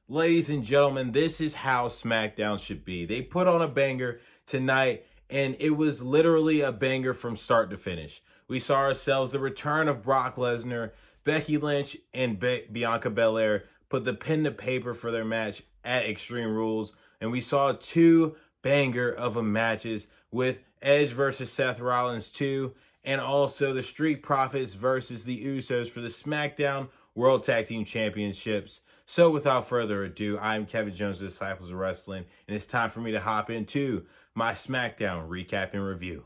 Ladies and gentlemen, this is how SmackDown should be. They put on a banger tonight, and it was literally a banger from start to finish. We saw ourselves the return of Brock Lesnar. Becky Lynch and Bianca Belair put the pen to paper for their match at Extreme Rules, and we saw two banger of a matches with Edge versus Seth Rollins 2, and also the Street Profits versus the Usos for the Smackdown World Tag Team Championships. So without further ado, I'm Kevin Jones, the Disciples of Wrestling, and it's time for me to hop into my Smackdown recap and review.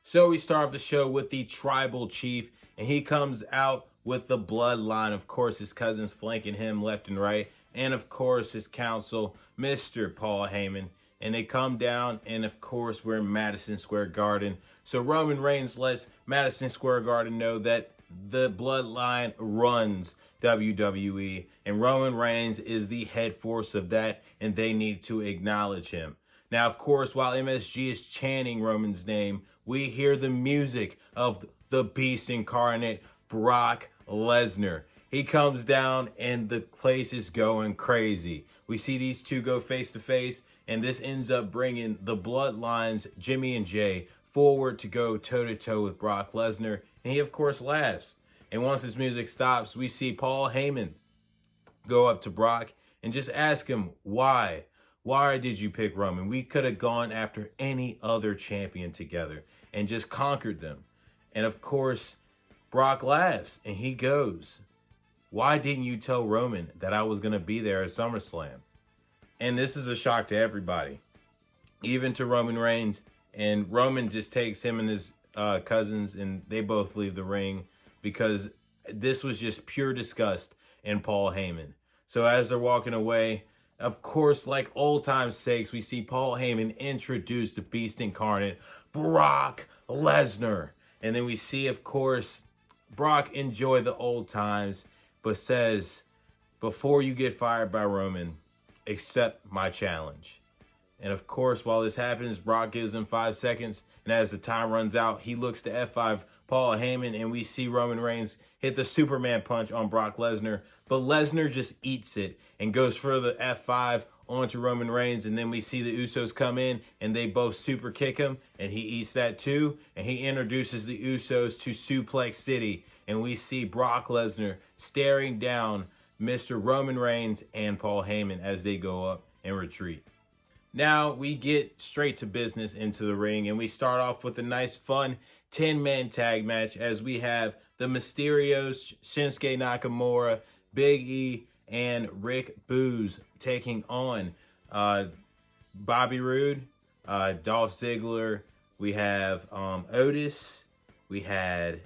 So we start off the show with the Tribal Chief, and he comes out with the Bloodline. Of course, his cousins flanking him left and right, and of course, his counsel, Mr. Paul Heyman. And they come down, and of course, we're in Madison Square Garden. So Roman Reigns lets Madison Square Garden know that the Bloodline runs WWE, and Roman Reigns is the head force of that, and they need to acknowledge him. Now, of course, while MSG is chanting Roman's name, we hear the music of the Beast Incarnate, Brock Lesnar. He comes down, and the place is going crazy. We see these two go face to face, and this ends up bringing the Bloodlines, Jimmy and Jay, forward to go toe-to-toe with Brock Lesnar. And he, of course, laughs. And once his music stops, we see Paul Heyman go up to Brock and just ask him, why? Why did you pick Roman? We could have gone after any other champion together and just conquered them. And, of course, Brock laughs and he goes, why didn't you tell Roman that I was going to be there at SummerSlam? And this is a shock to everybody, even to Roman Reigns. And Roman just takes him and his cousins, and they both leave the ring because this was just pure disgust in Paul Heyman. So as they're walking away, of course, like old time's sakes, we see Paul Heyman introduce the Beast Incarnate, Brock Lesnar. And then we see, of course, Brock enjoy the old times, but says, before you get fired by Roman, accept my challenge. And of course, while this happens, Brock gives him 5 seconds. And as the time runs out, he looks to F5 Paul Heyman, and we see Roman Reigns hit the Superman punch on Brock Lesnar. But Lesnar just eats it and goes for the F5 onto Roman Reigns. And then we see the Usos come in, and they both super kick him, and he eats that too. And he introduces the Usos to Suplex City. And we see Brock Lesnar staring down Mr. Roman Reigns and Paul Heyman as they go up and retreat. Now we get straight to business into the ring, and we start off with a nice fun 10-man tag match as we have the Mysterios, Shinsuke Nakamura, Big E, and Rick Boogs taking on Bobby Roode, Dolph Ziggler. We have Otis. We had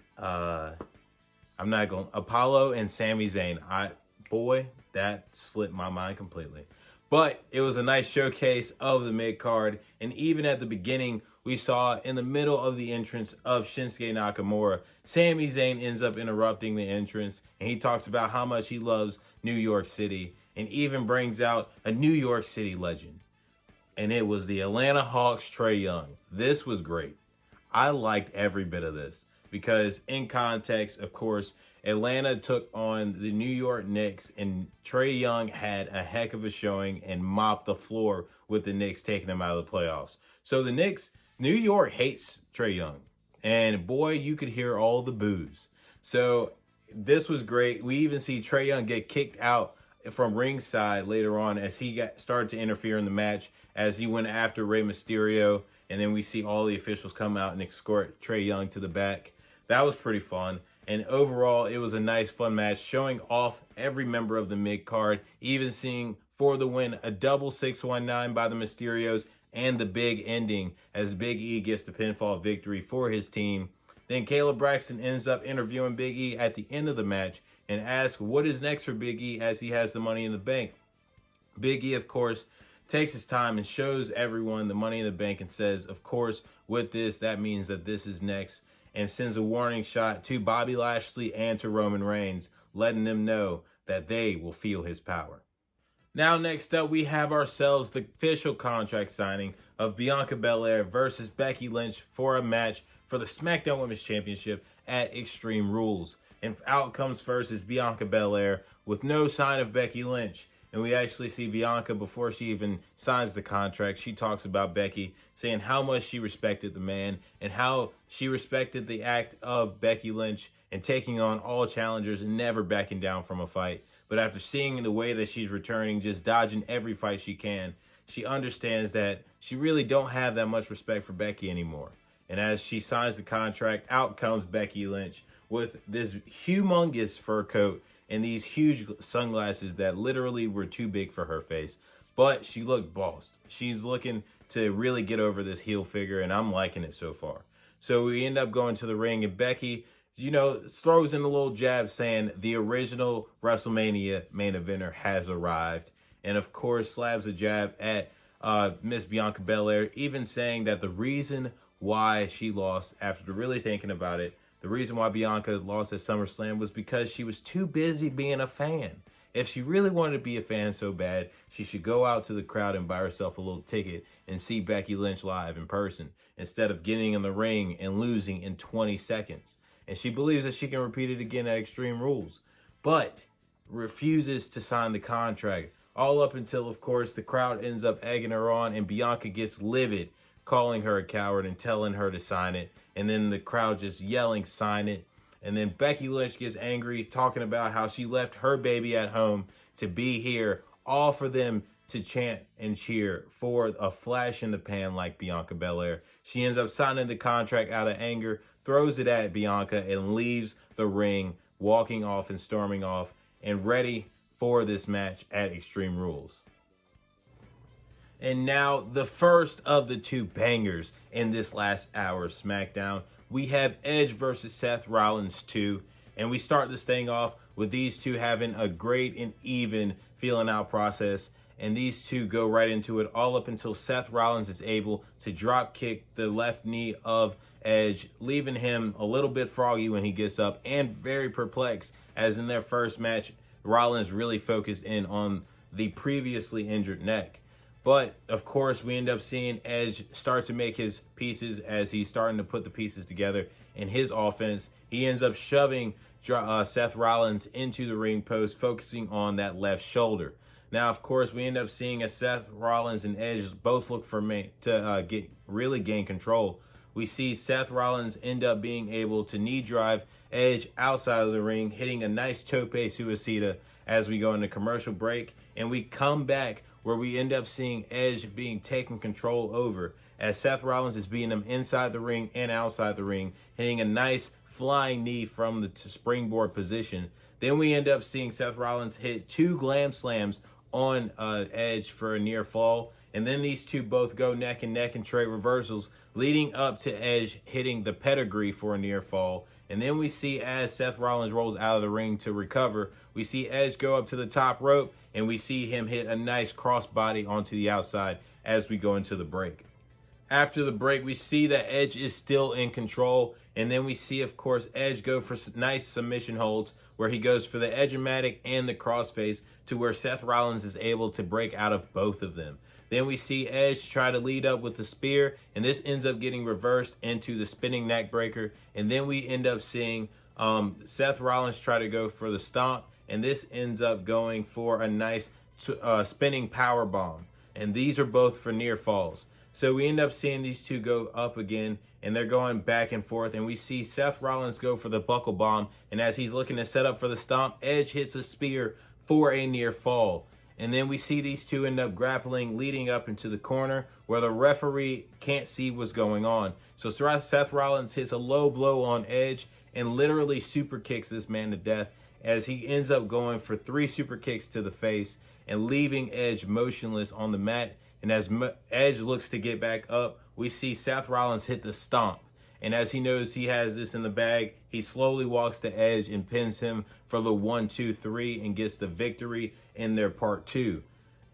Apollo and Sami Zayn. Boy, that slipped my mind completely. But it was a nice showcase of the mid-card. And even at the beginning, we saw in the middle of the entrance of Shinsuke Nakamura, Sami Zayn ends up interrupting the entrance. And he talks about how much he loves New York City. And even brings out a New York City legend. And it was the Atlanta Hawks' Trae Young. This was great. I liked every bit of this. Because in context, of course, Atlanta took on the New York Knicks, and Trae Young had a heck of a showing and mopped the floor with the Knicks taking them out of the playoffs. So the Knicks, New York hates Trae Young. And boy, you could hear all the boos. So this was great. We even see Trae Young get kicked out from ringside later on as he started to interfere in the match as he went after Rey Mysterio. And then we see all the officials come out and escort Trae Young to the back. That was pretty fun. And overall, it was a nice, fun match, showing off every member of the mid-card, even seeing for the win a double 619 by the Mysterios and the big ending as Big E gets the pinfall victory for his team. Then Caleb Braxton ends up interviewing Big E at the end of the match and asks what is next for Big E as he has the Money in the Bank. Big E, of course, takes his time and shows everyone the Money in the Bank and says, of course, with this, that means that this is next, and sends a warning shot to Bobby Lashley and to Roman Reigns, letting them know that they will feel his power. Now, next up, we have ourselves the official contract signing of Bianca Belair versus Becky Lynch for a match for the Smackdown Women's Championship at Extreme Rules. And out comes first is Bianca Belair with no sign of Becky Lynch. And we actually see Bianca, before she even signs the contract, she talks about Becky, saying how much she respected the man and how she respected the act of Becky Lynch and taking on all challengers and never backing down from a fight. But after seeing the way that she's returning, just dodging every fight she can, she understands that she really don't have that much respect for Becky anymore. And as she signs the contract, out comes Becky Lynch with this humongous fur coat and these huge sunglasses that literally were too big for her face. But she looked bossed. She's looking to really get over this heel figure, and I'm liking it so far. So we end up going to the ring, and Becky, throws in a little jab saying the original WrestleMania main eventer has arrived. And of course, slabs a jab at Miss Bianca Belair, even saying that the reason why she lost, after really thinking about it, the reason why Bianca lost at SummerSlam was because she was too busy being a fan. If she really wanted to be a fan so bad, she should go out to the crowd and buy herself a little ticket and see Becky Lynch live in person, instead of getting in the ring and losing in 20 seconds. And she believes that she can repeat it again at Extreme Rules, but refuses to sign the contract. All up until, of course, the crowd ends up egging her on and Bianca gets livid, calling her a coward and telling her to sign it. And then the crowd just yelling, sign it. And then Becky Lynch gets angry, talking about how she left her baby at home to be here, all for them to chant and cheer for a flash in the pan like Bianca Belair. She ends up signing the contract out of anger, throws it at Bianca, and leaves the ring, walking off and storming off, and ready for this match at Extreme Rules. And now, the first of the two bangers in this last hour of SmackDown. We have Edge versus Seth Rollins 2. And we start this thing off with these two having a great and even feeling out process. And these two go right into it, all up until Seth Rollins is able to drop kick the left knee of Edge, leaving him a little bit froggy when he gets up and very perplexed, as in their first match, Rollins really focused in on the previously injured neck. But, of course, we end up seeing Edge start to make his pieces as he's starting to put the pieces together in his offense. He ends up shoving Seth Rollins into the ring post, focusing on that left shoulder. Now, of course, we end up seeing as Seth Rollins and Edge both look for to really gain control. We see Seth Rollins end up being able to knee drive Edge outside of the ring, hitting a nice tope suicida as we go into commercial break. And we come back where we end up seeing Edge being taken control over, as Seth Rollins is beating him inside the ring and outside the ring, hitting a nice flying knee from the springboard position. Then we end up seeing Seth Rollins hit 2 glam slams on Edge for a near fall. And then these two both go neck and neck and trade reversals, leading up to Edge hitting the pedigree for a near fall. And then we see, as Seth Rollins rolls out of the ring to recover, we see Edge go up to the top rope, and we see him hit a nice crossbody onto the outside as we go into the break. After the break, we see that Edge is still in control, and then we see, of course, Edge go for nice submission holds, where he goes for the Edge-o-matic and the crossface, to where Seth Rollins is able to break out of both of them. Then we see Edge try to lead up with the spear, and this ends up getting reversed into the spinning neck breaker. And then we end up seeing Seth Rollins try to go for the stomp, and this ends up going for a nice spinning power bomb. And these are both for near falls. So we end up seeing these two go up again, and they're going back and forth. And we see Seth Rollins go for the buckle bomb, and as he's looking to set up for the stomp, Edge hits a spear for a near fall. And then we see these two end up grappling, leading up into the corner where the referee can't see what's going on. So Seth Rollins hits a low blow on Edge and literally super kicks this man to death, as he ends up going for 3 super kicks to the face and leaving Edge motionless on the mat. And as Edge looks to get back up, we see Seth Rollins hit the stomp. And as he knows he has this in the bag, he slowly walks to Edge and pins him for the 1, 2, 3 and gets the victory in their part 2.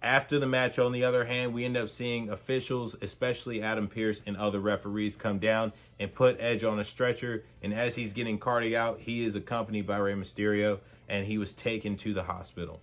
After the match, on the other hand, we end up seeing officials, especially Adam Pearce and other referees, come down and put Edge on a stretcher. And as he's getting carted out, he is accompanied by Rey Mysterio, and he was taken to the hospital.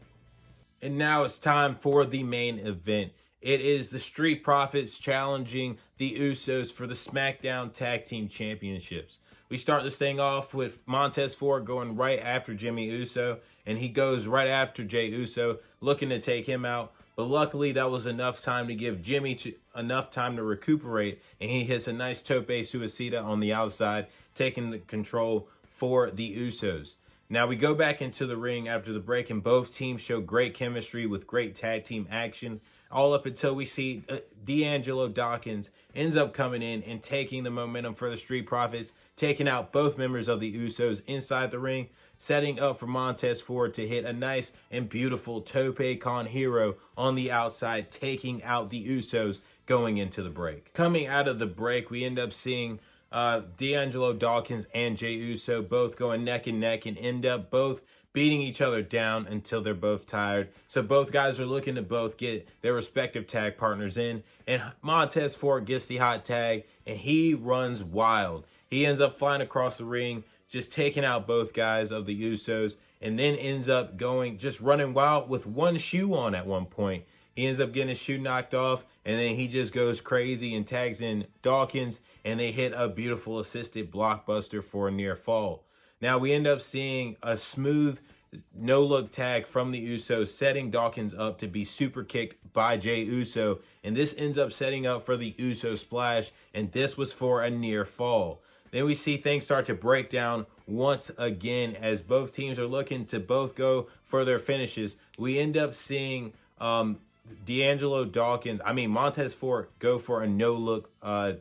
And now it's time for the main event. It is the Street Profits challenging the Usos for the Smackdown Tag Team Championships. We start this thing off with Montez Ford going right after Jimmy Uso, and he goes right after Jey Uso, looking to take him out. But luckily, that was enough time to give Jimmy enough time to recuperate, and he hits a nice tope suicida on the outside, taking the control for the Usos. Now we go back into the ring after the break, and both teams show great chemistry with great tag team action, all up until we see D'Angelo Dawkins ends up coming in and taking the momentum for the Street Profits, taking out both members of the Usos inside the ring, setting up for Montez Ford to hit a nice and beautiful tope con hero on the outside, taking out the Usos going into the break. Coming out of the break, we end up seeing D'Angelo Dawkins and Jey Uso both going neck and neck and end up both beating each other down until they're both tired. So both guys are looking to both get their respective tag partners in. And Montez Ford gets the hot tag, and he runs wild. He ends up flying across the ring, just taking out both guys of the Usos, and then ends up just running wild with one shoe on at one point. He ends up getting his shoe knocked off, and then he just goes crazy and tags in Dawkins, and they hit a beautiful assisted blockbuster for a near fall. Now we end up seeing a smooth no-look tag from the Usos, setting Dawkins up to be super kicked by Jey Uso, and this ends up setting up for the Uso splash, and this was for a near fall. Then we see things start to break down once again as both teams are looking to both go for their finishes. We end up seeing Montez Ford go for a no-look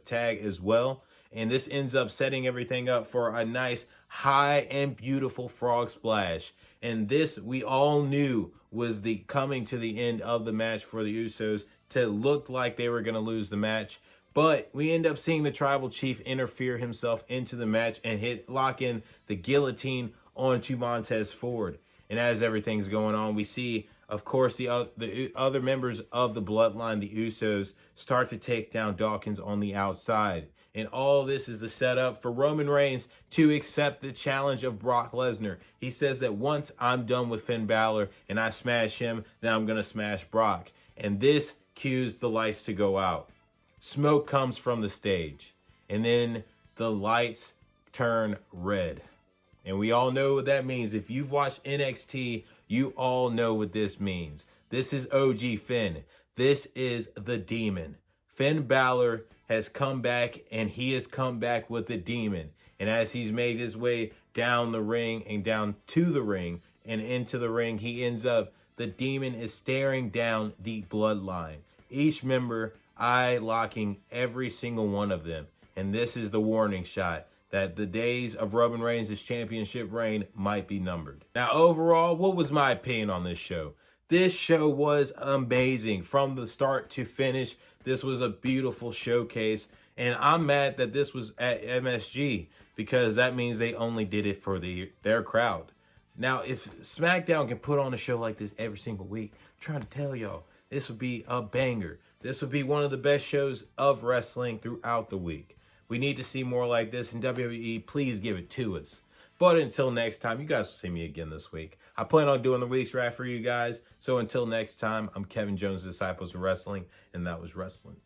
tag as well. And this ends up setting everything up for a nice, high and beautiful frog splash. And this, we all knew, was the coming to the end of the match for the Usos to look like they were going to lose the match. But we end up seeing the Tribal Chief interfere himself into the match and lock in the guillotine onto Montez Ford. And as everything's going on, we see, of course, the other members of the Bloodline, the Usos, start to take down Dawkins on the outside. And all this is the setup for Roman Reigns to accept the challenge of Brock Lesnar. He says that once I'm done with Finn Balor and I smash him, then I'm going to smash Brock. And this cues the lights to go out. Smoke comes from the stage. And then the lights turn red. And we all know what that means. If you've watched NXT, you all know what this means. This is OG Finn. This is the Demon. Finn Balor has come back, and he has come back with the Demon. And as he's made his way down the ring and down to the ring and into the ring, the Demon is staring down the Bloodline. Each member eye locking every single one of them. And this is the warning shot that the days of Roman Reigns' championship reign might be numbered. Now, overall, what was my opinion on this show? This show was amazing from the start to finish. This was a beautiful showcase, and I'm mad that this was at MSG because that means they only did it for their crowd. Now, if SmackDown can put on a show like this every single week, I'm trying to tell y'all, this would be a banger. This would be one of the best shows of wrestling throughout the week. We need to see more like this, and WWE, please give it to us. But until next time, you guys will see me again this week. I plan on doing the week's wrap for you guys. So until next time, I'm Kevin Jones, Disciples of Wrestling, and that was wrestling.